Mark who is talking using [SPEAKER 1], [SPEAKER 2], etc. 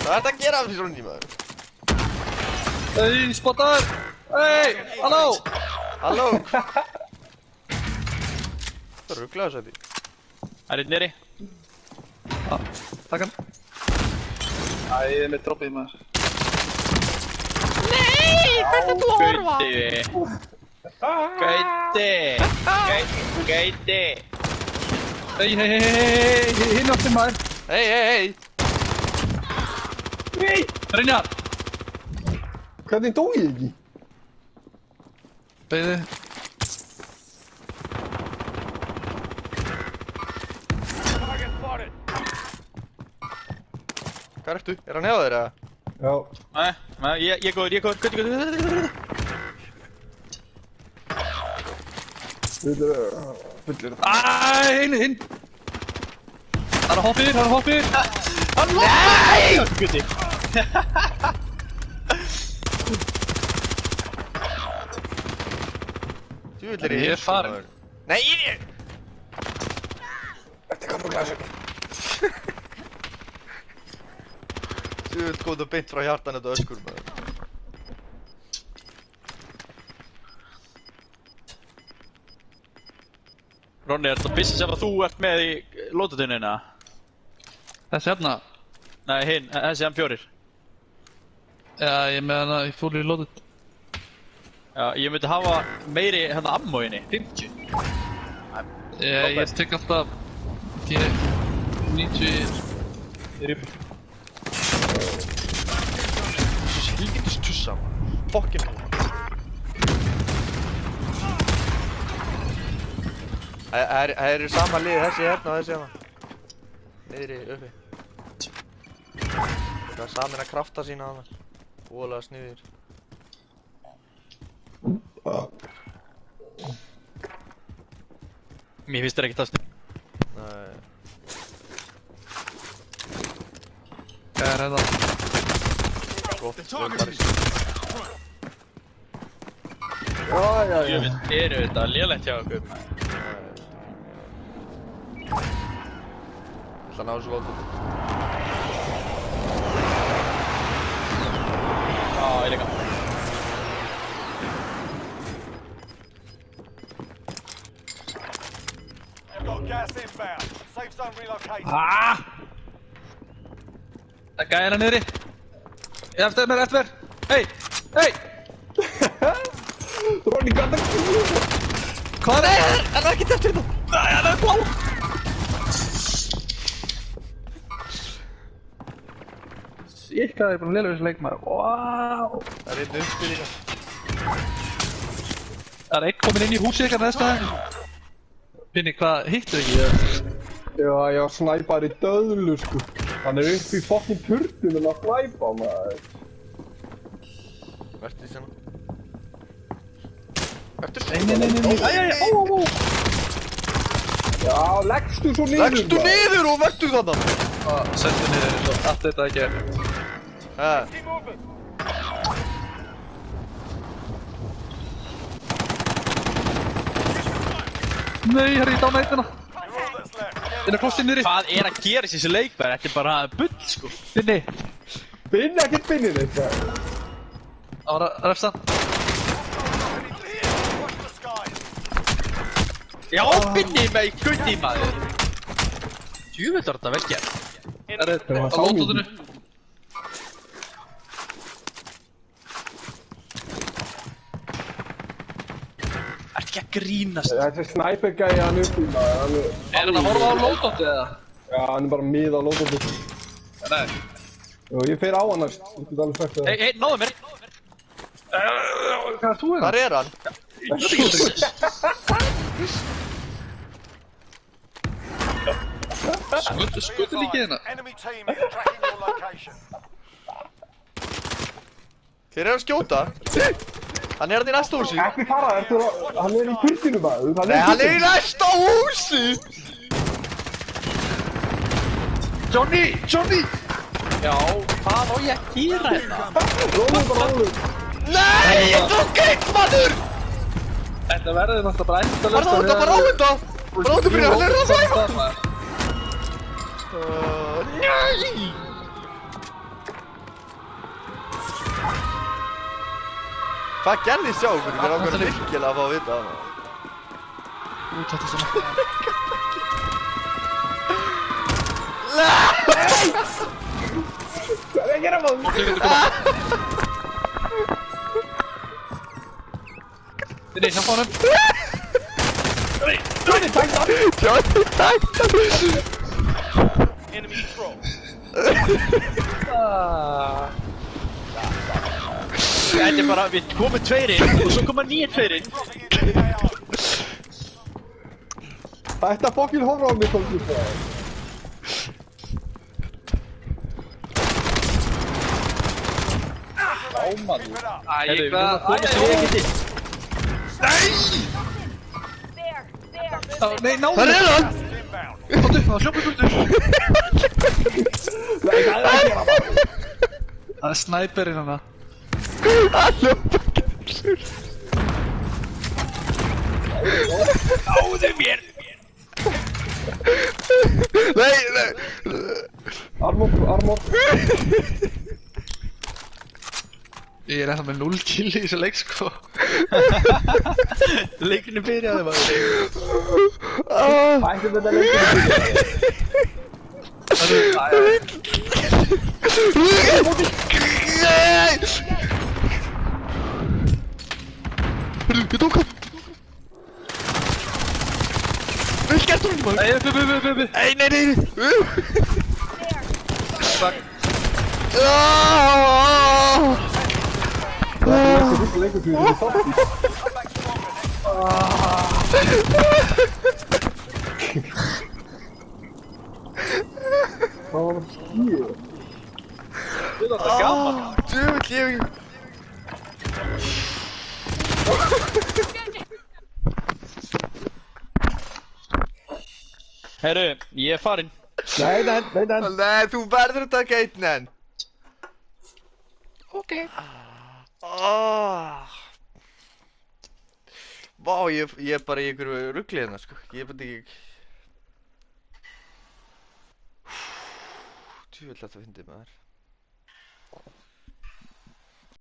[SPEAKER 1] Hvað ert að gera af því svona maður?
[SPEAKER 2] Hey, spottar! Hey, halló!
[SPEAKER 1] Halló! Það er rugglaðu sæti.
[SPEAKER 3] Það er einn neri.
[SPEAKER 2] Takk hann. Æ, ég er með droppið maður.
[SPEAKER 3] Nei, hvað er þú að horfa? Gauti!
[SPEAKER 2] Hey, hinn átti maður.
[SPEAKER 1] Hey!
[SPEAKER 2] Nei! Brynjar!
[SPEAKER 4] Hvernig dó ég ekki?
[SPEAKER 2] Beiði.
[SPEAKER 1] Hvað ertu? Er hann hjá þér eða?
[SPEAKER 4] Já.
[SPEAKER 3] Nei, ég er góður. Gauti.
[SPEAKER 4] Fullur.
[SPEAKER 2] Hinn! Það er hoppir!
[SPEAKER 3] Nei! Gauti.
[SPEAKER 1] Djúvill er
[SPEAKER 2] Ég er farinn.
[SPEAKER 1] maður. Nei, ég!
[SPEAKER 4] Þetta er kampaglasur.
[SPEAKER 1] Djúvill kom það beint frá hjartan þetta öskur maður.
[SPEAKER 3] Ronni, er þetta byssi sem að þú ert með í lótutunina?
[SPEAKER 2] Þessi hérna?
[SPEAKER 3] Nei, hinn, þessi M4.
[SPEAKER 2] Já, ég með hana í fúli loaded.
[SPEAKER 3] Já, ég myndi hafa meiri hérna ammo inni, 50.
[SPEAKER 2] Ég tek alltaf 90 ripp.
[SPEAKER 1] Helvítis tussa maður. Fokkin maður. Það eru sama liði, þessi hérna og þessi hérna. Niðri, uppi. Það er samin að krafta sína annars. Óalega sniðir.
[SPEAKER 3] Mér finnst þér ekkert að snið.
[SPEAKER 1] Nei.
[SPEAKER 2] Hvað er þetta?
[SPEAKER 1] Gott, bara
[SPEAKER 4] Já.
[SPEAKER 3] Jöfnveld, eru þetta lélegt hjá okkur?
[SPEAKER 1] Ég ætla að ná þessu lótu.
[SPEAKER 3] Já, ég líka.
[SPEAKER 5] Gas inbound. Safe zone relocated.
[SPEAKER 2] Það er gæðina niðri. Eftir mér. Hey!
[SPEAKER 4] Ronny, hvað er það?
[SPEAKER 2] Hvað er það?
[SPEAKER 1] Það er ekkert eftir þetta!
[SPEAKER 2] Nei, það er blá! Sér hvað er búin að lélega þessu leik maður. Wow!
[SPEAKER 1] Það er einn uppi líka.
[SPEAKER 2] Það er einn komin inn í húsið eitthvað næsta. Binni, hvað hittu ekki?
[SPEAKER 4] Já, ég var snæpar í döðlu, sko. Hann er upp í fokkin turnum en að snæpa, maður.
[SPEAKER 1] Vertu því sena. Vertu
[SPEAKER 2] Nei. Ó.
[SPEAKER 4] Já, leggstu svo niður,
[SPEAKER 1] Leggstu niður og vertu þannig!
[SPEAKER 2] Settu niður eins og allt þetta ekki er. Nei, það er í dána eittina. Það er klostið niðri.
[SPEAKER 3] Hvað er að gera þessi leikbær? Þetta er bara bull, sko.
[SPEAKER 2] Binni.
[SPEAKER 4] Binni, ekkert Binni þetta.
[SPEAKER 2] Það var að refsta.
[SPEAKER 3] Já, Binni með í gauti maður. Jöfnveld var þetta vel gert.
[SPEAKER 2] Það er á lótutinu.
[SPEAKER 3] Ertu ekki að grínast?
[SPEAKER 4] Þetta er snæpergæði hann upp í, maður.
[SPEAKER 2] Er hann að horfa á lótutu eða?
[SPEAKER 4] Já, hann er bara mið á lótandi.
[SPEAKER 2] Nei.
[SPEAKER 4] Jú, ég fer á hann næst. Ég get alveg sagt það.
[SPEAKER 3] Hey, náðu mér.
[SPEAKER 2] Hvað er þú hérna?
[SPEAKER 1] Hvar er hann?
[SPEAKER 2] Skutu líkið hérna.
[SPEAKER 5] Enemy team is tracking your location.
[SPEAKER 1] Þeir eru að skjóta. Hann er hann í næsta húsi.
[SPEAKER 4] Ekki fara, hann er í turninu, maður.
[SPEAKER 1] Nei, hann er í næsta húsi!
[SPEAKER 2] Johnny!
[SPEAKER 3] Já, hvað á ég að gera hérna?
[SPEAKER 4] Rólu.
[SPEAKER 1] Nei, ég tók einn maður!
[SPEAKER 2] Þetta verður náttúrulega bara endalaust.
[SPEAKER 1] Bara á þetta, bara á þetta! Bara á þetta byrja, hann er að fæða! Nei! Hvað gerði sjákur? Mér ákveður virkilega að fá að vita það.
[SPEAKER 2] Út þetta svona.
[SPEAKER 4] Hvað er að gera maður?
[SPEAKER 2] Vinni, hjálpa honum.
[SPEAKER 4] Johnny, takk það!
[SPEAKER 1] Johnny, takk það!
[SPEAKER 5] Enemy control.
[SPEAKER 3] Þetta bara, við komum tveir inn og svo koma nýja tveir inn.
[SPEAKER 4] Þetta fokkin horfa á mig, komstu það.
[SPEAKER 3] Ámann.
[SPEAKER 5] Keep it up.
[SPEAKER 3] Æ, hvað komast við ekki til?
[SPEAKER 2] Nei, náðu!
[SPEAKER 1] Það er hann!
[SPEAKER 5] Gas is inbound.
[SPEAKER 2] Kóttu, það hljópar burtu.
[SPEAKER 4] Nei, hvað er að gera maður?
[SPEAKER 2] Það er snæperinn hana.
[SPEAKER 1] Halló!
[SPEAKER 3] Náðu mér!
[SPEAKER 1] Nei!
[SPEAKER 4] Armor.
[SPEAKER 2] Ég er ennþá með 0 kill í þessu leik, sko.
[SPEAKER 3] Leikinu byrjaði maður.
[SPEAKER 4] Hættu þetta leikur.
[SPEAKER 1] Hörru, ég tók hann! Vel gert hún maður!
[SPEAKER 2] Nei, upp.
[SPEAKER 1] Nei!
[SPEAKER 2] Fuck.
[SPEAKER 4] Þetta leikur fyrir því sátt í. Hvað var það skýr?
[SPEAKER 3] Þetta er gaman.
[SPEAKER 1] Djöfull, ég...
[SPEAKER 3] Herru, ég er farinn.
[SPEAKER 4] Nei.
[SPEAKER 1] Nei, þú verður að taka einn enn.
[SPEAKER 2] Ok.
[SPEAKER 1] Vá, ég er bara í einhverju rugli hérna, sko. Ég veit ekki... Djöfull, þetta fyndi maður.